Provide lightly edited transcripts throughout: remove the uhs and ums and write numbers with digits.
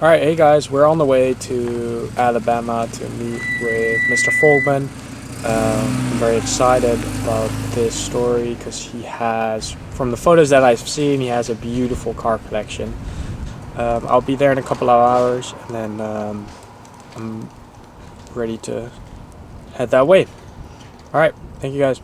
All right, hey guys, we're on the way to Alabama to meet with Mr. Folgmann. I'm very excited about this story because he has, from the photos that I've seen, he has a beautiful car collection. I'll be there in a couple of hours, and then I'm ready to head that way. All right, thank you guys.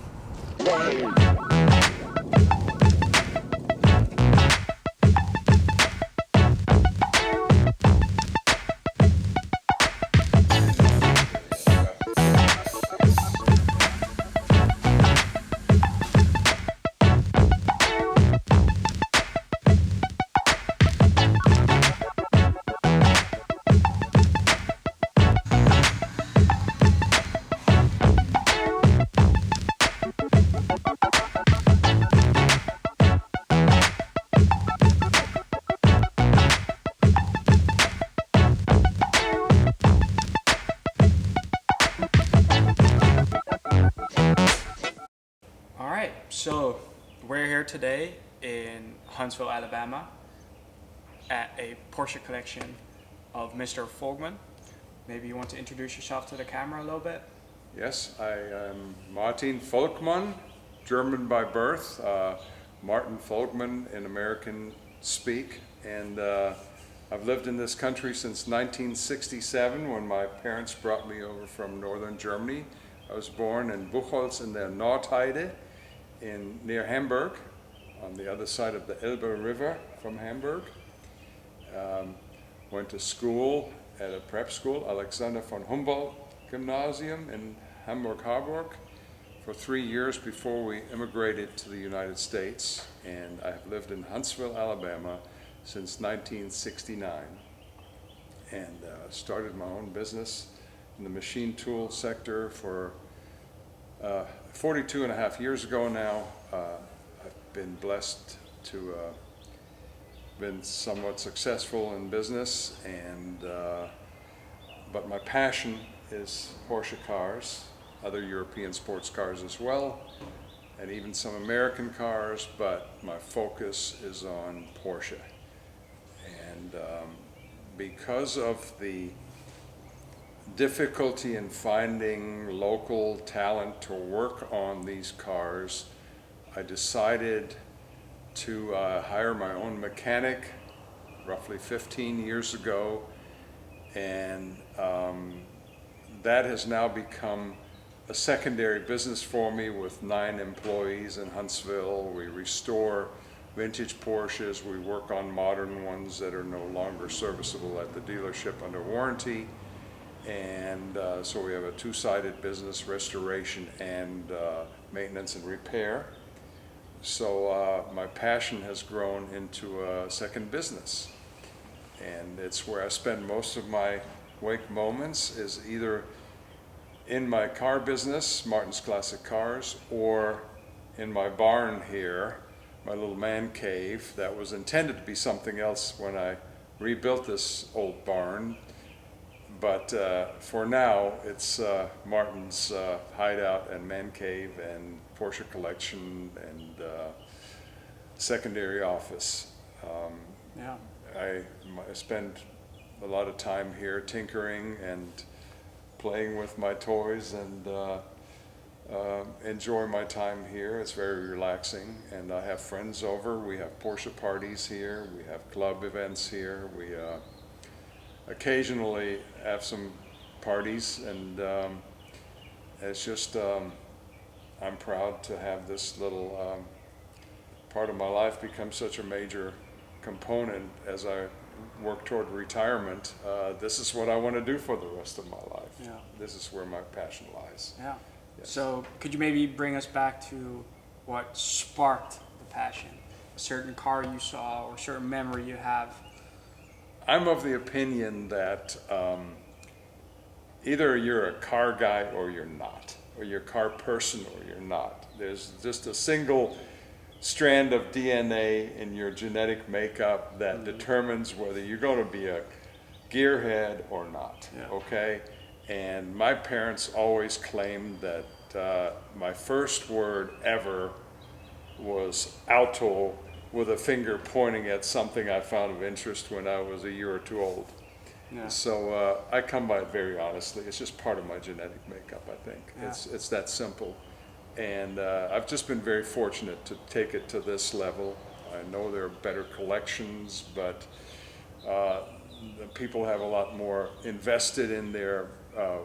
All right, so we're here today in Huntsville, Alabama, at a Porsche collection of Mr. Folgmann. Maybe you want to introduce yourself to the camera a little bit? Yes, I am Martin Folgmann, German by birth, Martin Folgmann in American speak, and I've lived in this country since 1967 when my parents brought me over from northern Germany. I was born in Buchholz in der Nordheide near Hamburg, on the other side of the Elbe River from Hamburg. Went to school at a prep school, Alexander von Humboldt Gymnasium in Hamburg-Harburg for 3 years before we immigrated to the United States, and I have lived in Huntsville, Alabama since 1969, and started my own business in the machine tool sector for 42 and a half years ago now. I've been blessed to been somewhat successful in business, and but my passion is Porsche cars, other European sports cars as well, and even some American cars, but my focus is on Porsche. And because of the difficulty in finding local talent to work on these cars, I decided to hire my own mechanic roughly 15 years ago, and that has now become a secondary business for me with 9 employees in Huntsville. We restore vintage Porsches, we work on modern ones that are no longer serviceable at the dealership under warranty, and so we have a two-sided business, restoration and maintenance and repair. So my passion has grown into a second business, and it's where I spend most of my wake moments, is either in my car business, Martin's Classic Cars, or in my barn here, my little man cave that was intended to be something else when I rebuilt this old barn. But for now, it's Martin's hideout and man cave and Porsche collection and secondary office. Yeah. I spend a lot of time here tinkering and playing with my toys, and enjoy my time here. It's very relaxing, and I have friends over. We have Porsche parties here. We have club events here. We occasionally have some parties, and it's just I'm proud to have this little part of my life become such a major component as I work toward retirement. This is what I want to do for the rest of my life. Yeah. This is where my passion lies. Yeah. Yes. So could you maybe bring us back to what sparked the passion? A certain car you saw or a certain memory you have? I'm of the opinion that either you're a car guy or you're not, or you're a car person or you're not. There's just a single strand of DNA in your genetic makeup that determines whether you're going to be a gearhead or not. Yeah. Okay? And my parents always claimed that my first word ever was auto, with a finger pointing at something I found of interest when I was a year or two old. Yeah. So I come by it very honestly. It's just part of my genetic makeup, I think. Yeah. It's that simple. And I've just been very fortunate to take it to this level. I know there are better collections, but the people have a lot more invested in their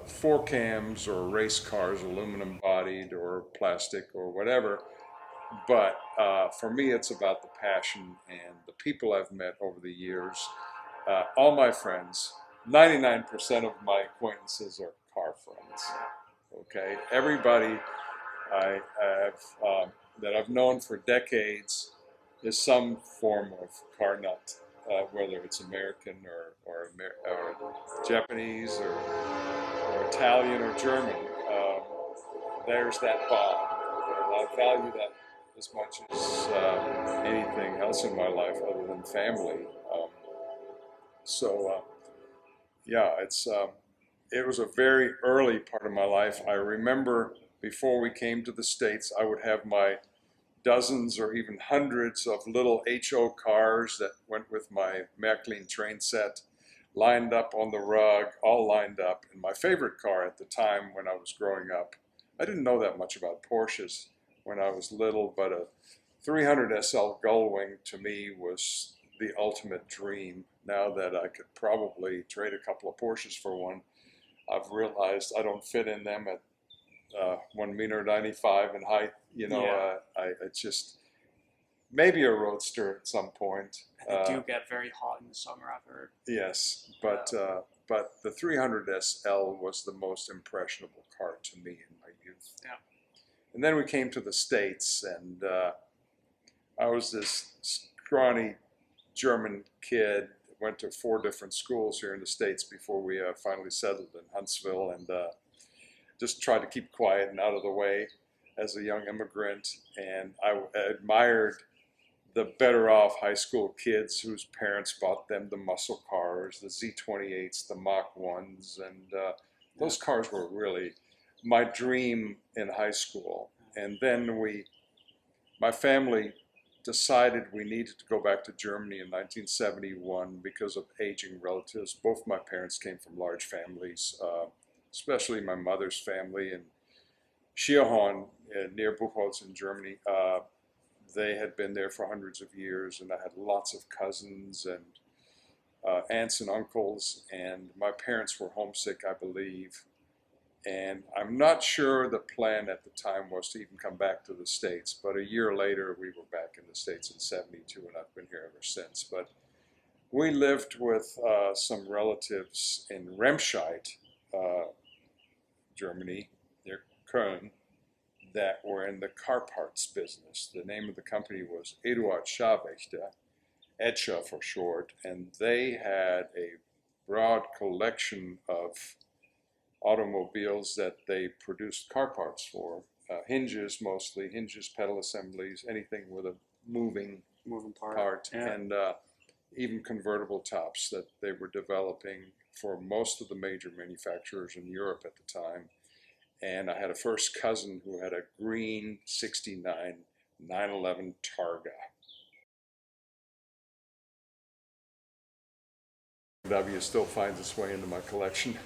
four cams or race cars, aluminum bodied or plastic or whatever. But for me, it's about the passion and the people I've met over the years. All my friends, 99% of my acquaintances are car friends. Okay, everybody I have that I've known for decades is some form of car nut, whether it's American or Japanese or Italian or German. There's that bond, and I value that as much as anything else in my life other than family. Um, so yeah, it was a very early part of my life. I remember before we came to the States, I would have my dozens or even hundreds of little HO cars that went with my Märklin train set lined up on the rug, all lined up. And my favorite car at the time when I was growing up, I didn't know that much about Porsches when I was little, but a 300 SL Gullwing to me was the ultimate dream. Now that I could probably trade a couple of Porsches for one, I've realized I don't fit in them at 1 meter 95 in height. Yeah. It's just maybe a roadster at some point. And they do get very hot in the summer, I've heard. Yes, but the 300 SL was the most impressionable car to me in my youth. Yeah. And then we came to the States, and I was this scrawny German kid. Went to 4 different schools here in the States before we finally settled in Huntsville, and just tried to keep quiet and out of the way as a young immigrant. And I admired the better off high school kids whose parents bought them the muscle cars, the Z28s, the Mach 1s, and those cars were really my dream in high school. And then my family decided we needed to go back to Germany in 1971 because of aging relatives. Both my parents came from large families, especially my mother's family in Schierhorn near Buchholz in Germany. They had been there for hundreds of years, and I had lots of cousins and aunts and uncles, and my parents were homesick, I believe. And I'm not sure the plan at the time was to even come back to the States, but a year later we were back in the States in '72, and I've been here ever since. But we lived with some relatives in Remscheid, Germany, near Köln, that were in the car parts business. The name of the company was Eduard Scharwächter, EDSCHA for short, and they had a broad collection of automobiles that they produced car parts for. Hinges mostly, hinges, pedal assemblies, anything with a moving part, Yeah. and even convertible tops that they were developing for most of the major manufacturers in Europe at the time. And I had a first cousin who had a green '69 911 Targa. W still finds its way into my collection.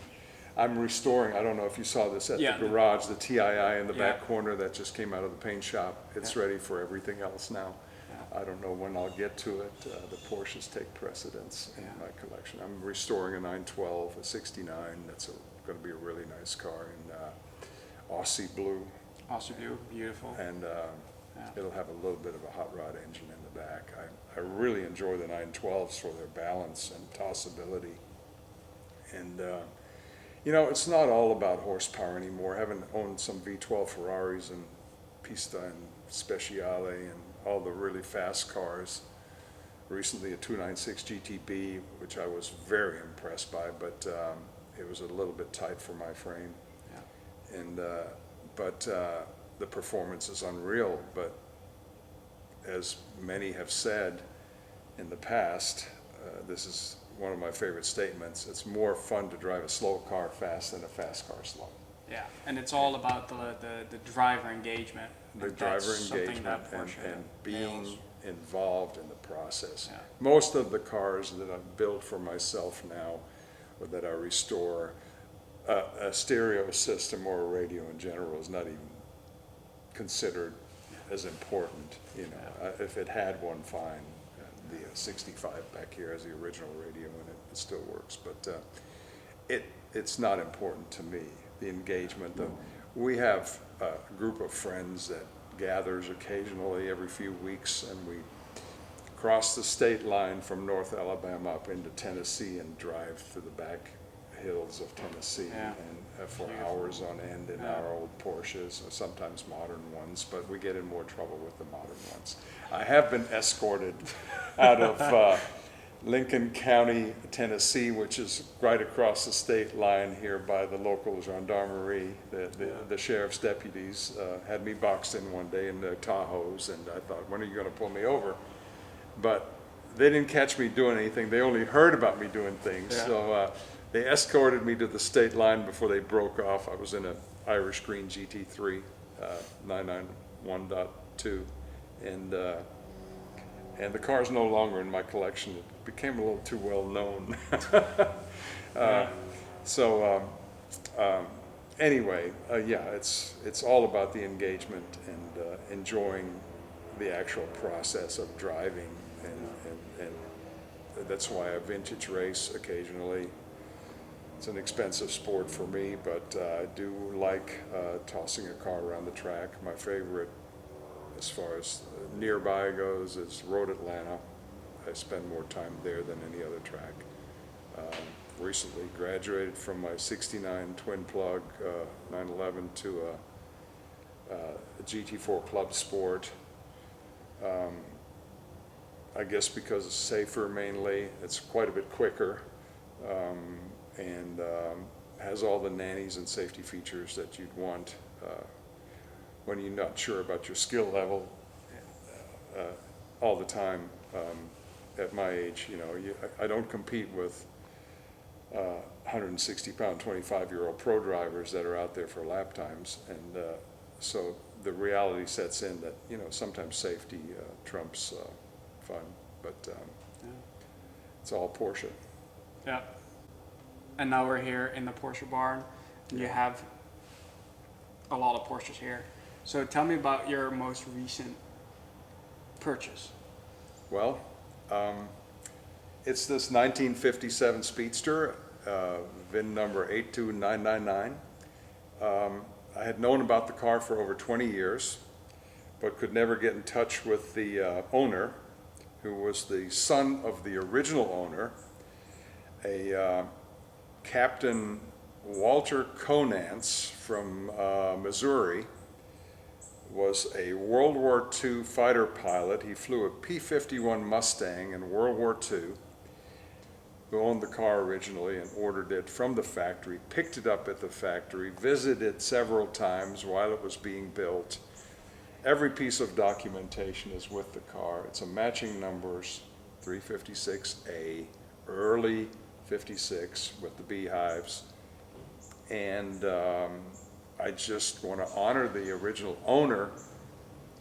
I'm restoring, I don't know if you saw this at Yeah. the garage, the TII in the Yeah. back corner that just came out of the paint shop. It's ready for everything else now. Yeah. I don't know when I'll get to it. The Porsches take precedence in Yeah. my collection. I'm restoring a 912, a '69. That's going to be a really nice car in Aussie blue. Aussie blue, beautiful. And Yeah. it'll have a little bit of a hot rod engine in the back. I really enjoy the 912s for their balance and tossability. And it's not all about horsepower anymore. Having owned some V12 Ferraris and Pista and Speciale and all the really fast cars, recently a 296 GTB, which I was very impressed by, but it was a little bit tight for my frame. Yeah. And but the performance is unreal. But as many have said in the past, this is one of my favorite statements. It's more fun to drive a slow car fast than a fast car slow. Yeah, and it's all about the driver engagement. The And driver that's something engagement that Porsche and being nails. involved in the process. Yeah. Most of the cars that I've built for myself now or that I restore. A stereo system or a radio in general is not even considered as important. If it had one, fine. The 65 back here has the original radio in it. It still works, but it's not important to me. The engagement. We have a group of friends that gathers occasionally every few weeks, and we cross the state line from North Alabama up into Tennessee and drive through the back hills of Tennessee and for hours on end in our old Porsches, sometimes modern ones, but we get in more trouble with the modern ones. I have been escorted out of Lincoln County, Tennessee, which is right across the state line here by the local gendarmerie. The sheriff's deputies had me boxed in one day in their Tahoes, and I thought, when are you going to pull me over? But they didn't catch me doing anything. They only heard about me doing things. So they escorted me to the state line before they broke off. I was in an Irish Green GT3 991.2, and the car's no longer in my collection. It became a little too well known. Anyway, it's all about the engagement and enjoying the actual process of driving, and that's why I vintage race occasionally. It's an expensive sport for me, but I do like tossing a car around the track. My favorite, as far as nearby goes, is Road Atlanta. I spend more time there than any other track. Recently graduated from my 69 twin plug 911 to a GT4 Club Sport. I guess because it's safer mainly. It's quite a bit quicker, and has all the nannies and safety features that you'd want when you're not sure about your skill level all the time. At my age, I don't compete with 160-pound, 25-year-old pro drivers that are out there for lap times, and so the reality sets in that sometimes safety trumps fun, but it's all Porsche. Yeah. And now we're here in the Porsche barn, and you have a lot of Porsches here. So tell me about your most recent purchase. Well, it's this 1957 Speedster, VIN number 82999. I had known about the car for over 20 years, but could never get in touch with the owner, who was the son of the original owner, a Captain Walter Conance from Missouri. Was a World War II fighter pilot. He flew a P-51 Mustang in World War II, who owned the car originally and ordered it from the factory, picked it up at the factory, visited it several times while it was being built. Every piece of documentation is with the car. It's a matching numbers, 356A, early 56 with the beehives. And I just want to honor the original owner,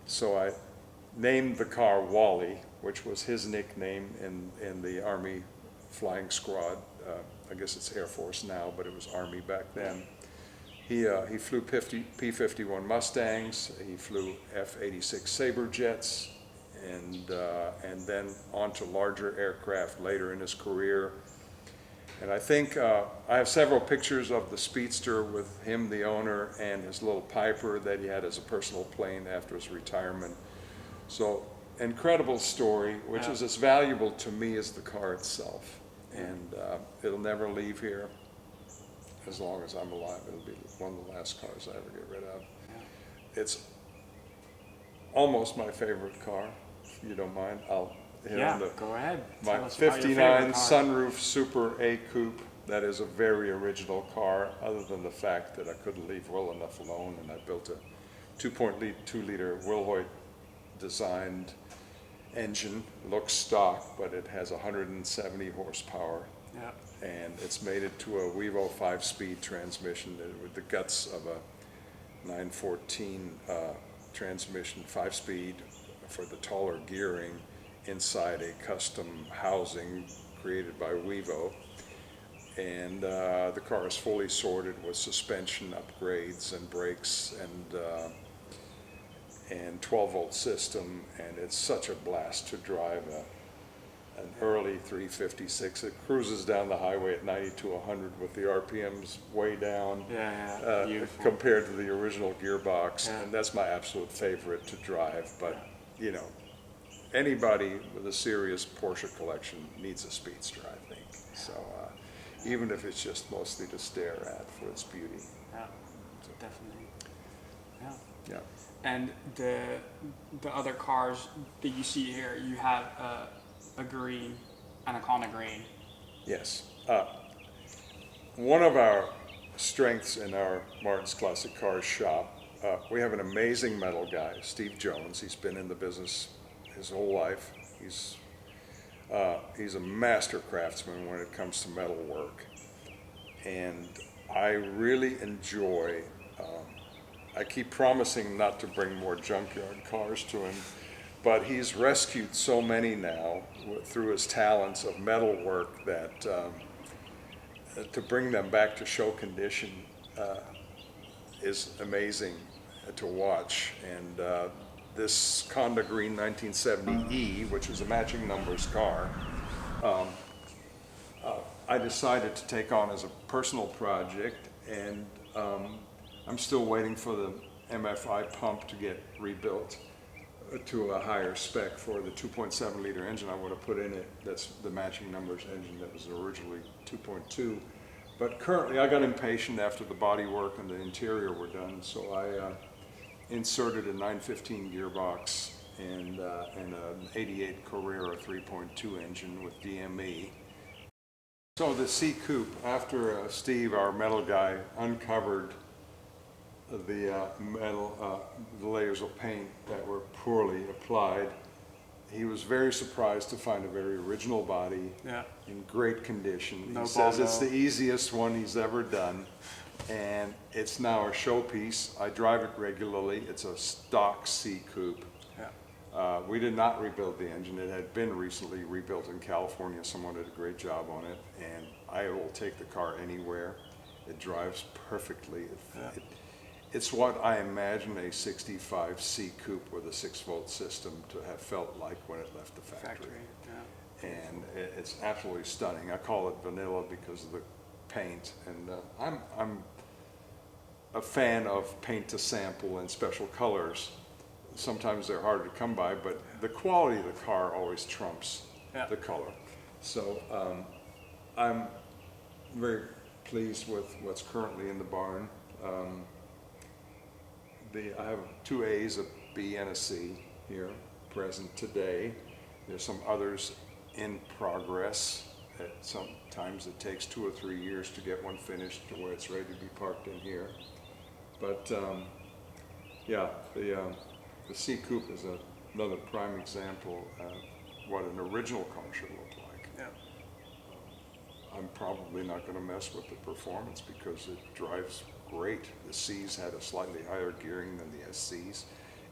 so I named the car Wally, which was his nickname in the Army flying squad. I guess it's Air Force now, but it was Army back then. He flew P-51 Mustangs, he flew F-86 Sabre jets, and then on to larger aircraft later in his career. And I think I have several pictures of the Speedster with him, the owner, and his little Piper that he had as a personal plane after his retirement. So, incredible story, which is as valuable to me as the car itself. And it'll never leave here as long as I'm alive. It'll be one of the last cars I ever get rid of. It's almost my favorite car, if you don't mind. I'll go ahead. My 59 sunroof Super A Coupe. That is a very original car, other than the fact that I couldn't leave well enough alone, and I built a 2.2-liter Wilhoit designed engine. Looks stock, but it has 170 horsepower. Yeah. And it's mated to a Wevo 5-speed transmission with the guts of a 914 transmission, 5-speed for the taller gearing, inside a custom housing created by Wevo. And the car is fully sorted with suspension upgrades and brakes and 12-volt system, and it's such a blast to drive an early 356. It cruises down the highway at 90 to 100 with the RPMs way down Beautiful. compared to the original gearbox, Yeah. and that's my absolute favorite to drive. But you know, anybody with a serious Porsche collection needs a speedster, I think. So even if it's just mostly to stare at for its beauty. Yeah, definitely. Yeah. Yeah. And the other cars that you see here, you have a green, Anaconda green. Yes. One of our strengths in our Martin's Classic Cars shop, we have an amazing metal guy, Steve Jones. He's been in the business his whole life. He's a master craftsman when it comes to metal work. And I really enjoy, I keep promising not to bring more junkyard cars to him, but he's rescued so many now through his talents of metal work that to bring them back to show condition is amazing to watch. And this Conda Green 1970E, which is a matching numbers car, I decided to take on as a personal project, and I'm still waiting for the MFI pump to get rebuilt to a higher spec for the 2.7 liter engine I want to put in it. That's the matching numbers engine that was originally 2.2. But currently I got impatient after the body work and the interior were done, so I inserted a 915 gearbox and an 88 Carrera 3.2 engine with DME. So the C Coupe, after Steve, our metal guy, uncovered the the layers of paint that were poorly applied, he was very surprised to find a very original body in great condition. He says it's the easiest one he's ever done, and it's now a showpiece. I drive it regularly. It's a stock C Coupe. We did not rebuild the engine. It had been recently rebuilt in California. Someone did a great job on it, and I will take the car anywhere. It drives perfectly. It's what I imagine a 65 C Coupe with a 6-volt system to have felt like when it left the factory. And it's absolutely stunning. I call it vanilla because of the paint, and I'm a fan of paint to sample and special colors. Sometimes they're hard to come by, but the quality of the car always trumps the color. So I'm very pleased with what's currently in the barn. I have 2 A's, a B, and a C here present today. There's some others in progress. Sometimes it takes 2 or 3 years to get one finished to where it's ready to be parked in here. But yeah, the C Coupe is another prime example of what an original car should look like. I'm probably not going to mess with the performance because it drives great. The C's had a slightly higher gearing than the SC's.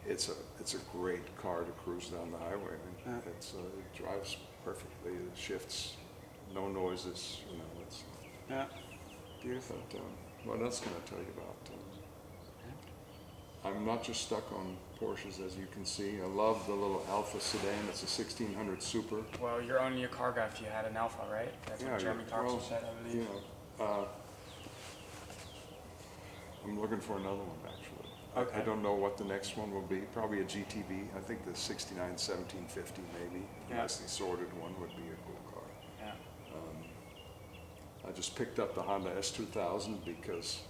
It's a great car to cruise down the highway. I mean, it drives perfectly. It shifts, no noises. You know, it's Beautiful. But, what else can I tell you about? I'm not just stuck on Porsches, as you can see. I love the little Alpha sedan. It's a 1600 Super. Well, you're only a car guy if you had an Alpha, right? That's what Jeremy Thompson said, I believe. You know, I'm looking for another one, actually. Okay. I don't know what the next one will be. Probably a GTV. I think the 69 1750 maybe. A nicely sorted one would be a cool car. I just picked up the Honda S2000 because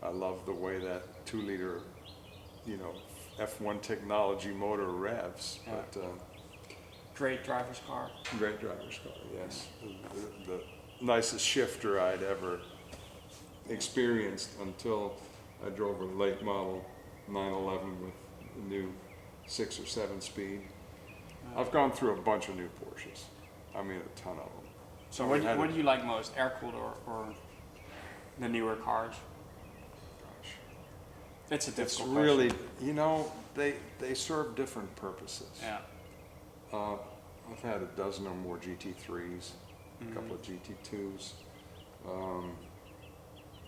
I love the way that 2-liter, you know, F1 technology motor revs. But Great driver's car. great driver's car, yes. The nicest shifter I'd ever experienced until I drove a late model 911 with a new 6 or 7 speed. I've gone through a bunch of new Porsches. I mean, a ton of them. So what do you like most, air-cooled or the newer cars? Gosh. It's a difficult It's really, you know, they serve different purposes. I've had a dozen or more GT3s, a couple of GT2s.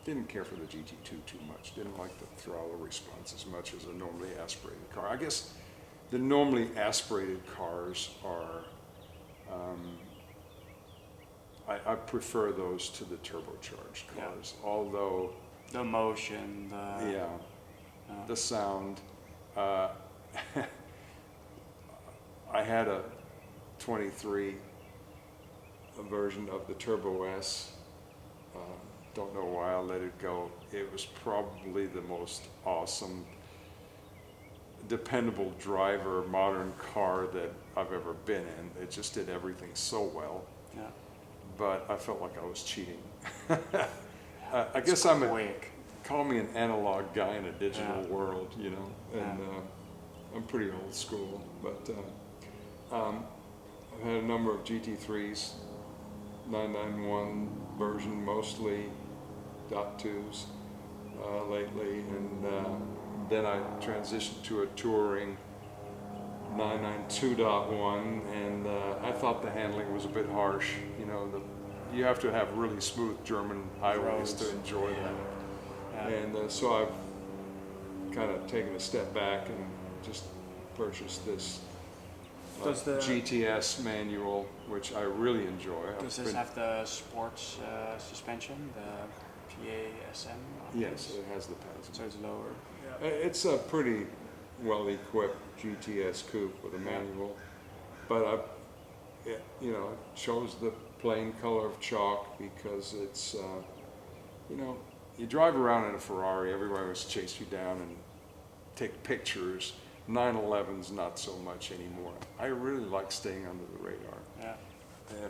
Didn't care for the GT2 too much. Didn't like the throttle response as much as a normally aspirated car. I guess the normally aspirated cars are, I prefer those to the turbocharged cars. Yeah. Although The motion, the sound. I had a 23 version of the Turbo S. Don't know why I let it go. It was probably the most awesome, dependable driver, modern car that I've ever been in. It just did everything so well. Yeah. But I felt like I was cheating. I guess call me an analog guy in a digital world, you know, and I'm pretty old school. But I've had a number of GT3s, 991 version mostly, .2s lately, and then I transitioned to a touring 992.1, and I thought the handling was a bit harsh. You know, you have to have really smooth German highways to enjoy that. Yeah. And so I've kind of taken a step back and just purchased this GTS manual, which I really enjoy. Does this have the sports suspension, the PASM? Yes, it has the PASM. So it's lower. Yeah. It's a pretty well-equipped GTS coupe with a manual, but it shows the plain color of chalk because it's, you drive around in a Ferrari, everybody wants to chase you down and take pictures. 911's not so much anymore. I really like staying under the radar. Yeah.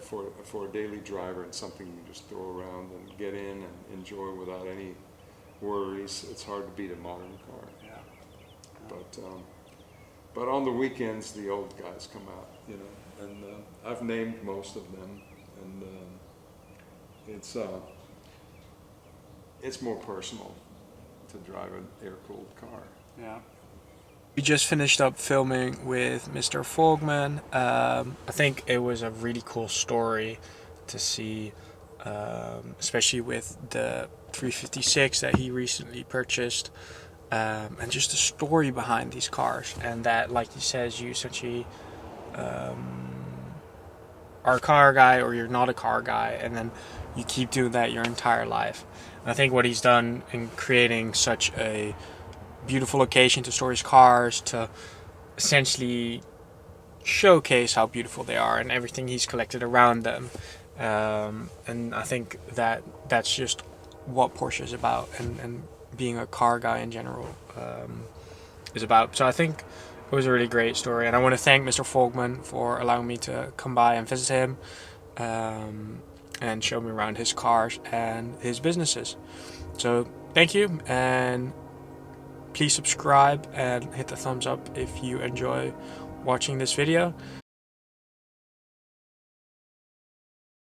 For a daily driver and something you just throw around and get in and enjoy without any worries, it's hard to beat a modern car. Yeah. But on the weekends, the old guys come out, you know, and I've named most of them, and it's more personal to drive an air-cooled car. Yeah. We just finished up filming with Mr. Folgmann. I think it was a really cool story to see, especially with the 356 that he recently purchased, and just the story behind these cars. And that, like he says, you essentially are a car guy or you're not a car guy, and then you keep doing that your entire life. And I think what he's done in creating such a beautiful location to store his cars, to essentially showcase how beautiful they are and everything he's collected around them, and I think that's just what Porsche is about, and being a car guy in general is about. So I think it was a really great story, and I want to thank Mr. Folgmann for allowing me to come by and visit him and show me around his cars and his businesses. So thank you, and please subscribe and hit the thumbs up if you enjoy watching this video.